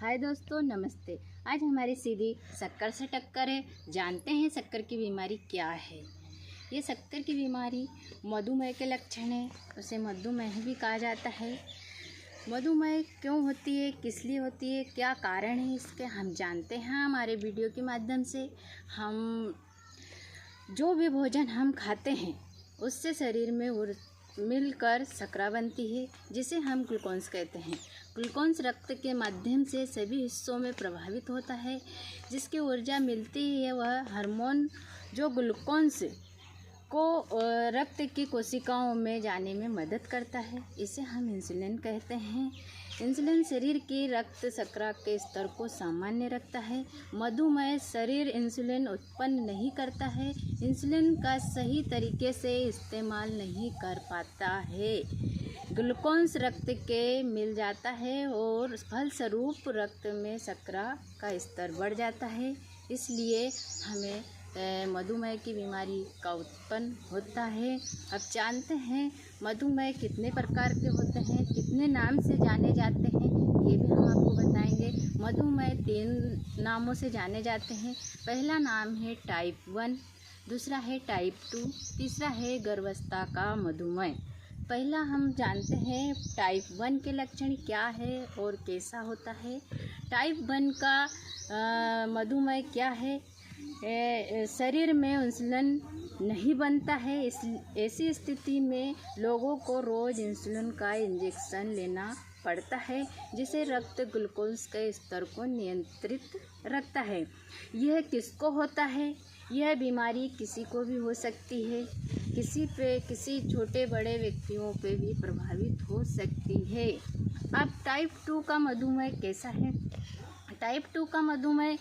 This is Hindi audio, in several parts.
हाय दोस्तों, नमस्ते। आज हमारी सीधी शक्कर से टक्कर है। जानते हैं शक्कर की बीमारी क्या है। ये शक्कर की बीमारी मधुमेह के लक्षण है। उसे मधुमेह भी कहा जाता है। मधुमेह क्यों होती है, किस लिए होती है, क्या कारण है इसके, हम जानते हैं हमारे वीडियो के माध्यम से। हम जो भी भोजन हम खाते हैं उससे शरीर में मिलकर शर्करा बनती है, जिसे हम ग्लूकोज कहते हैं। ग्लूकोज रक्त के माध्यम से सभी हिस्सों में प्रभावित होता है। जिसकी ऊर्जा मिलती है वह हार्मोन जो ग्लूकोज को रक्त की कोशिकाओं में जाने में मदद करता है। इसे हम इंसुलिन कहते हैं। इंसुलिन शरीर की रक्त शर्करा के स्तर को सामान्य रखता है। मधुमेह शरीर इंसुलिन उत्पन्न नहीं करता है, इंसुलिन का सही तरीके से इस्तेमाल नहीं कर पाता है। ग्लूकोज रक्त के मिल जाता है और फलस्वरूप रक्त में शर्करा का स्तर बढ़ जाता है। इसलिए हमें मधुमेह की बीमारी का उत्पन्न होता है। अब जानते हैं मधुमेह कितने प्रकार के होते हैं, कितने नाम से जाने जाते हैं, ये भी हम आपको बताएंगे। मधुमेह 3 नामों से जाने जाते हैं। पहला नाम है टाइप 1, दूसरा है टाइप 2, तीसरा है गर्भावस्था का मधुमेह। पहला हम जानते हैं टाइप 1 के लक्षण क्या है और कैसा होता है। टाइप 1 का मधुमेह क्या है, शरीर में इंसुलिन नहीं बनता है। ऐसी स्थिति में लोगों को रोज़ इंसुलिन का इंजेक्शन लेना पड़ता है, जिसे रक्त ग्लूकोज के स्तर को नियंत्रित रखता है। यह किसको होता है? यह बीमारी किसी को भी हो सकती है। किसी छोटे बड़े व्यक्तियों पे भी प्रभावित हो सकती है। अब टाइप 2 का मधुमेह कैसा है? टाइप 2 का मधुमेह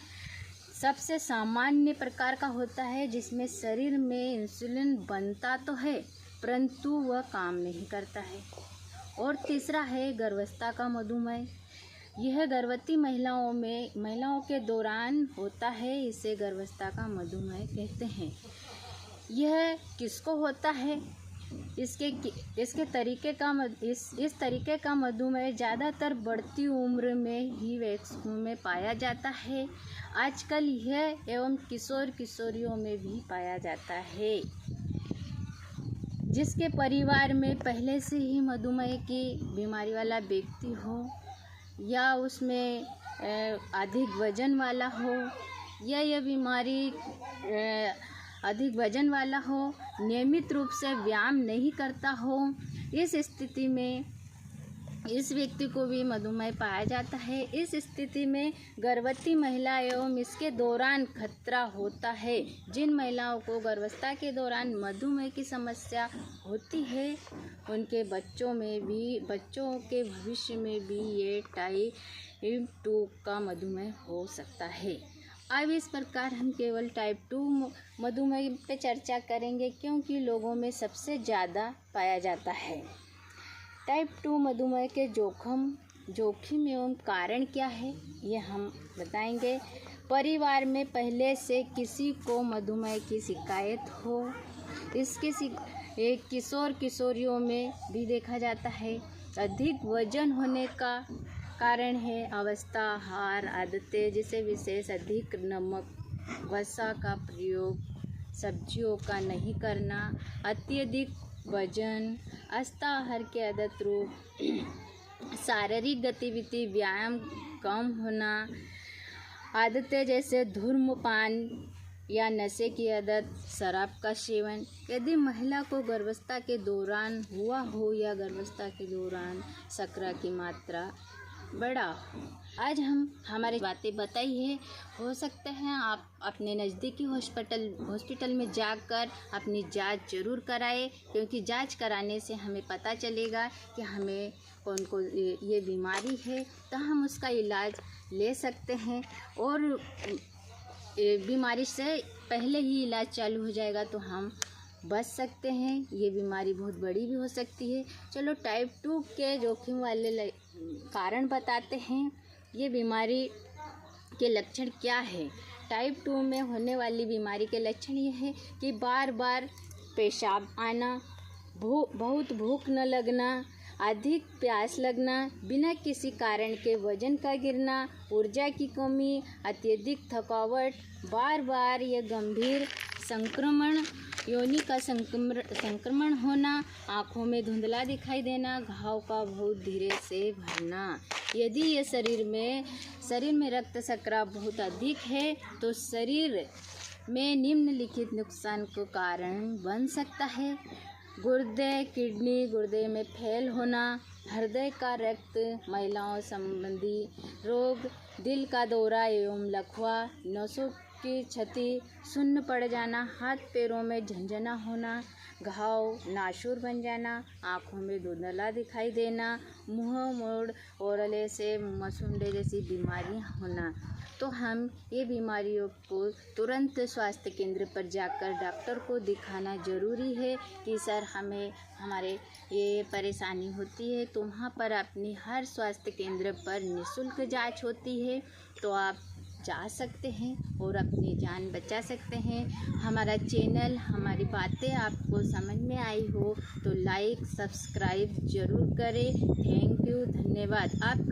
सबसे सामान्य प्रकार का होता है, जिसमें शरीर में इंसुलिन बनता तो है परंतु वह काम नहीं करता है। और तीसरा है गर्भावस्था का मधुमेह। यह गर्भवती महिलाओं के दौरान होता है। इसे गर्भावस्था का मधुमेह कहते हैं। यह किसको होता है? इस तरीके का मधुमेह ज़्यादातर बढ़ती उम्र में ही वयस्कों में पाया जाता है। आजकल यह एवं किशोर किशोरियों में भी पाया जाता है। जिसके परिवार में पहले से ही मधुमेह की बीमारी वाला व्यक्ति हो, या उसमें अधिक वजन वाला हो, या यह बीमारी अधिक वजन वाला हो, नियमित रूप से व्यायाम नहीं करता हो, इस स्थिति में इस व्यक्ति को भी मधुमेह पाया जाता है। इस स्थिति में गर्भवती महिला एवं इसके दौरान खतरा होता है। जिन महिलाओं को गर्भावस्था के दौरान मधुमेह की समस्या होती है, उनके बच्चों के भविष्य में भी ये टाइप 2 का मधुमेह हो सकता है। अब इस प्रकार हम केवल टाइप 2 मधुमेह पे चर्चा करेंगे, क्योंकि लोगों में सबसे ज़्यादा पाया जाता है। टाइप 2 मधुमेह के जोखिम एवं कारण क्या है, ये हम बताएंगे। परिवार में पहले से किसी को मधुमेह की शिकायत हो, इसके किशोर किशोरियों में भी देखा जाता है। अधिक वजन होने का कारण है अवस्था, आहार आदतें, जिसे विशेष अधिक नमक वसा का प्रयोग, सब्जियों का नहीं करना, अत्यधिक वजन, अस्ताहार के आदत रूप, शारीरिक गतिविधि व्यायाम कम होना, आदतें जैसे धूम्रपान या नशे की आदत, शराब का सेवन। यदि महिला को गर्भावस्था के दौरान हुआ हो या गर्भावस्था के दौरान शर्करा की मात्रा बड़ा हो। आज हम हमारी बातें बताई है। हो सकते हैं आप अपने नज़दीकी हॉस्पिटल में जाकर अपनी जांच जरूर कराएं, क्योंकि जांच कराने से हमें पता चलेगा कि हमें कौन ये बीमारी है, तो हम उसका इलाज ले सकते हैं। और बीमारी से पहले ही इलाज चालू हो जाएगा तो हम बच सकते हैं। ये बीमारी बहुत बड़ी भी हो सकती है। चलो टाइप 2 के जोखिम वाले कारण बताते हैं। ये बीमारी के लक्षण क्या है? टाइप 2 में होने वाली बीमारी के लक्षण ये है कि बार बार पेशाब आना, बहुत भूख न लगना, अधिक प्यास लगना, बिना किसी कारण के वजन का गिरना, ऊर्जा की कमी, अत्यधिक थकावट, बार बार या गंभीर संक्रमण, योनि का संक्रमण होना, आँखों में धुंधला दिखाई देना, घाव का बहुत धीरे से भरना। यदि ये शरीर में रक्त शर्करा बहुत अधिक है तो शरीर में निम्नलिखित नुकसान का कारण बन सकता है। गुर्दे, किडनी, गुर्दे में फैल होना, हृदय का रक्त, महिलाओं संबंधी रोग, दिल का दौरा एवं लकवा, नसों की क्षति, सुन्न पड़ जाना, हाथ पैरों में झंझना होना, घाव नासूर बन जाना, आँखों में धुंधला दिखाई देना, मुंह मोड़ ओरले से मसूंडे जैसी बीमारियां होना। तो हम ये बीमारियों को तुरंत स्वास्थ्य केंद्र पर जाकर डॉक्टर को दिखाना ज़रूरी है कि सर हमें हमारे ये परेशानी होती है। तो वहाँ पर अपनी हर स्वास्थ्य केंद्र पर निःशुल्क जांच होती है, तो आप जा सकते हैं और अपनी जान बचा सकते हैं। हमारा चैनल, हमारी बातें आपको समझ में आई हो तो लाइक सब्सक्राइब ज़रूर करें। थैंक यू, धन्यवाद। आप